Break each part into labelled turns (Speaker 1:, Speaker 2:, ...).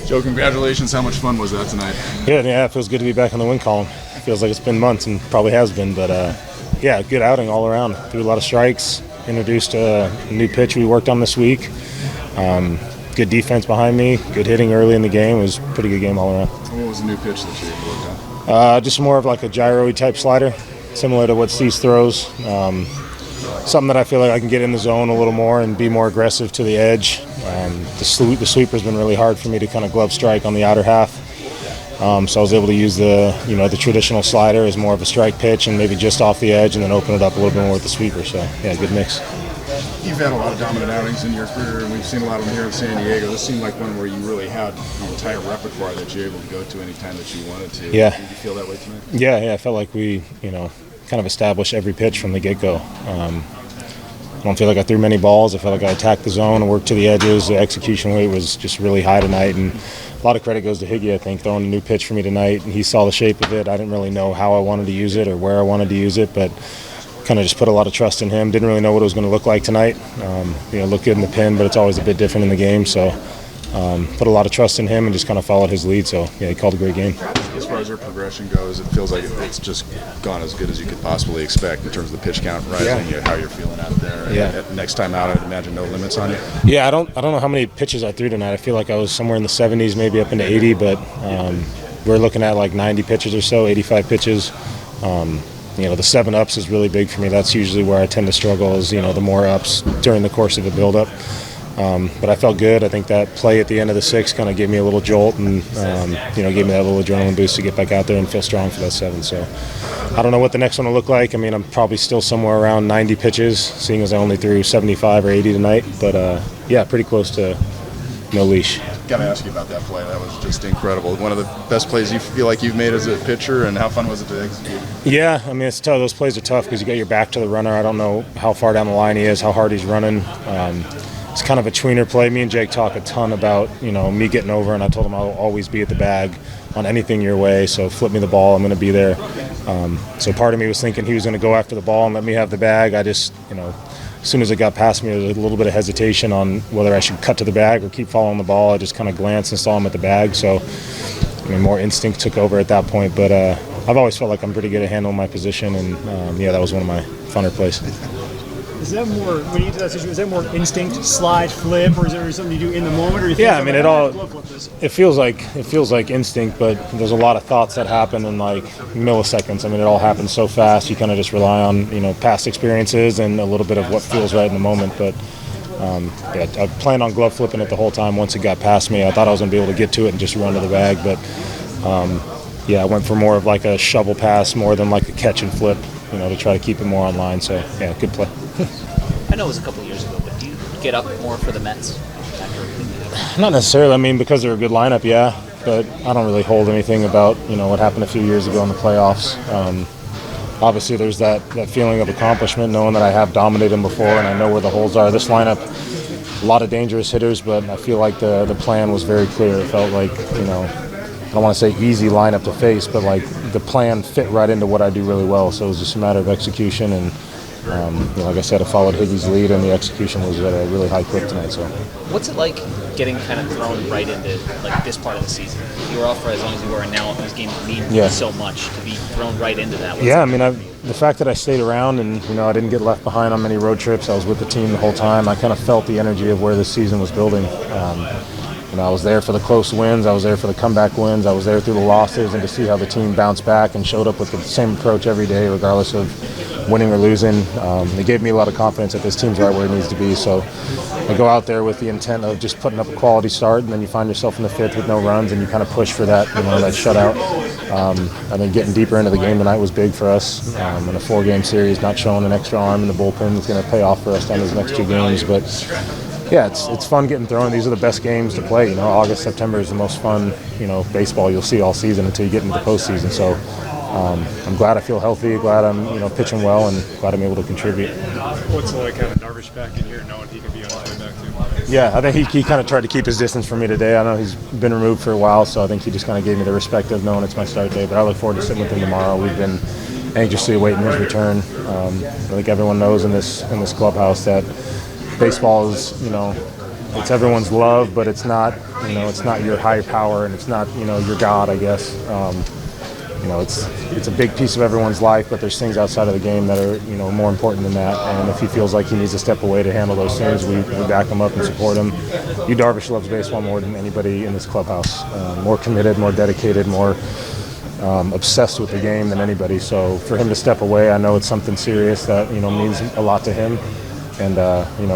Speaker 1: Joe, congratulations. How much fun was that tonight?
Speaker 2: Yeah, it feels good to be back on the win column. It feels like it's been months and probably has been, but yeah, good outing all around. Threw a lot of strikes, introduced a new pitch we worked on this week. Good defense behind me, good hitting early in the game. It was a pretty good game all around.
Speaker 1: What was the new pitch that you worked on?
Speaker 2: Just more of like a gyro-y type slider, similar to what Cease throws. Something that I feel like I can get in the zone a little more and be more aggressive to the edge. The sweeper's been really hard for me to kind of glove strike on the outer half. So I was able to use the traditional slider as more of a strike pitch and maybe just off the edge and then open it up a little bit more with the sweeper. So yeah, good mix.
Speaker 1: You've had a lot of dominant outings in your career, and we've seen a lot of them here in San Diego. This seemed like one where you really had the entire repertoire that you're able to go to anytime that you wanted to.
Speaker 2: Yeah.
Speaker 1: Did you feel that way tonight?
Speaker 2: Yeah, I felt like we, kind of established every pitch from the get-go. I don't feel like I threw many balls. I felt like I attacked the zone and worked to the edges. The execution weight was just really high tonight, and a lot of credit goes to Higgy, I think, throwing a new pitch for me tonight. And he saw the shape of it. I didn't really know how I wanted to use it or where I wanted to use it, but kind of just put a lot of trust in him. Didn't really know what it was going to look like tonight. Looked good in the pen, but it's always a bit different in the game. So put a lot of trust in him and just kind of followed his lead. So, yeah, he called a great game.
Speaker 1: As far as your progression goes, it feels like it's just gone as good as you could possibly expect in terms of the pitch count rising, how you're feeling out there.
Speaker 2: Yeah.
Speaker 1: Next time out, I'd imagine no limits on you.
Speaker 2: Yeah, I don't know how many pitches I threw tonight. I feel like I was somewhere in the 70s, maybe up into 80, but we're looking at like 90 pitches or so, 85 pitches. The 7 ups is really big for me. That's usually where I tend to struggle is, the more ups during the course of a build-up. But I felt good. I think that play at the end of the 6 kind of gave me a little jolt and, gave me that little adrenaline boost to get back out there and feel strong for that 7. So I don't know what the next one will look like. I mean, I'm probably still somewhere around 90 pitches, seeing as I only threw 75 or 80 tonight. But, pretty close to no leash.
Speaker 1: Got to ask you about that play. That was just incredible. One of the best plays you feel like you've made as a pitcher, and how fun was it to execute?
Speaker 2: Yeah, I mean, it's tough. Those plays are tough because you got your back to the runner. I don't know how far down the line he is, how hard he's running. It's kind of a tweener play. Me and Jake talk a ton about, me getting over, and I told him I'll always be at the bag on anything your way, so flip me the ball, I'm going to be there. So part of me was thinking he was going to go after the ball and let me have the bag. I just, as soon as it got past me, there was a little bit of hesitation on whether I should cut to the bag or keep following the ball. I just kind of glanced and saw him at the bag, so more instinct took over at that point. But I've always felt like I'm pretty good at handling my position, and that was one of my funner plays.
Speaker 3: Is that more, when you get to that situation, is that more instinct, slide, flip, or is there something you do in the moment? Or you think
Speaker 2: it feels like instinct, but there's a lot of thoughts that happen in like milliseconds. I mean, it all happens so fast. You kind of just rely on past experiences and a little bit of what feels right in the moment. But I planned on glove flipping it the whole time. Once it got past me, I thought I was going to be able to get to it and just run to the bag. But I went for more of like a shovel pass more than like a catch and flip, to try to keep it more online. So yeah, good play.
Speaker 4: I know it was a couple of years ago, but do you get up more for the Mets?
Speaker 2: Not necessarily. I mean, because they're a good lineup, yeah. But I don't really hold anything about, what happened a few years ago in the playoffs. Obviously, there's that feeling of accomplishment, knowing that I have dominated them before and I know where the holes are. This lineup, a lot of dangerous hitters, but I feel like the plan was very clear. It felt like, I don't want to say easy lineup to face, but like the plan fit right into what I do really well. So it was just a matter of execution, and like I said, I followed Higgy's lead, and the execution was at a really high clip tonight. So,
Speaker 4: what's it like getting kind of thrown right into like this part of the season? You were off for as long as you were, and now these games mean so much to be thrown right into that.
Speaker 2: The fact that I stayed around and I didn't get left behind on many road trips. I was with the team the whole time. I kind of felt the energy of where this season was building. I was there for the close wins. I was there for the comeback wins. I was there through the losses, and to see how the team bounced back and showed up with the same approach every day, regardless of winning or losing. It gave me a lot of confidence that this team's right where it needs to be. So I go out there with the intent of just putting up a quality start, and then you find yourself in the 5th with no runs, and you kind of push for that, that shutout. I think getting deeper into the game tonight was big for us. In a 4-game series, not showing an extra arm in the bullpen is going to pay off for us down these next 2 games. But yeah, it's fun getting thrown. These are the best games to play. August, September is the most fun, baseball you'll see all season until you get into the postseason. So I'm glad I feel healthy, glad I'm, pitching well, and glad I'm able to contribute.
Speaker 3: What's it like having Darvish back in here, knowing he could be on his way back too?
Speaker 2: Yeah, I think he kind of tried to keep his distance from me today. I know he's been removed for a while, so I think he just kind of gave me the respect of knowing it's my start day. But I look forward to sitting with him tomorrow. We've been anxiously awaiting his return. I think everyone knows in this clubhouse that baseball is, it's everyone's love, but it's not, it's not your higher power, and it's not, your God, I guess. It's a big piece of everyone's life, but there's things outside of the game that are, more important than that. And if he feels like he needs to step away to handle those things, we back him up and support him. Yu Darvish loves baseball more than anybody in this clubhouse. More committed, more dedicated, more obsessed with the game than anybody. So for him to step away, I know it's something serious that, means a lot to him. And,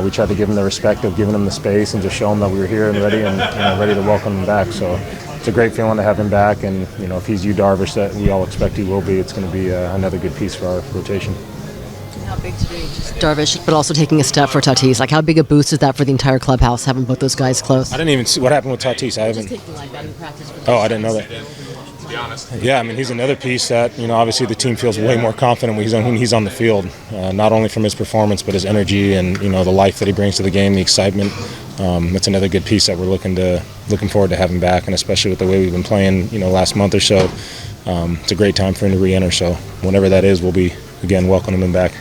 Speaker 2: we tried to give him the respect of giving him the space and just show him that we were here and ready ready to welcome him back. So it's a great feeling to have him back. And, if he's Yu Darvish that we all expect he will be, it's going to be another good piece for our rotation.
Speaker 5: How big today, just Darvish, but also taking a step for Tatis? Like, how big a boost is that for the entire clubhouse, having both those guys close?
Speaker 2: I didn't even see what happened with Tatis. I haven't. Oh, I didn't know that. Yeah, he's another piece that, obviously the team feels way more confident when he's on the field, not only from his performance, but his energy and, the life that he brings to the game, the excitement. That's another good piece that we're looking forward to having back, and especially with the way we've been playing, last month or so. It's a great time for him to re-enter, so whenever that is, we'll be, again, welcoming him back.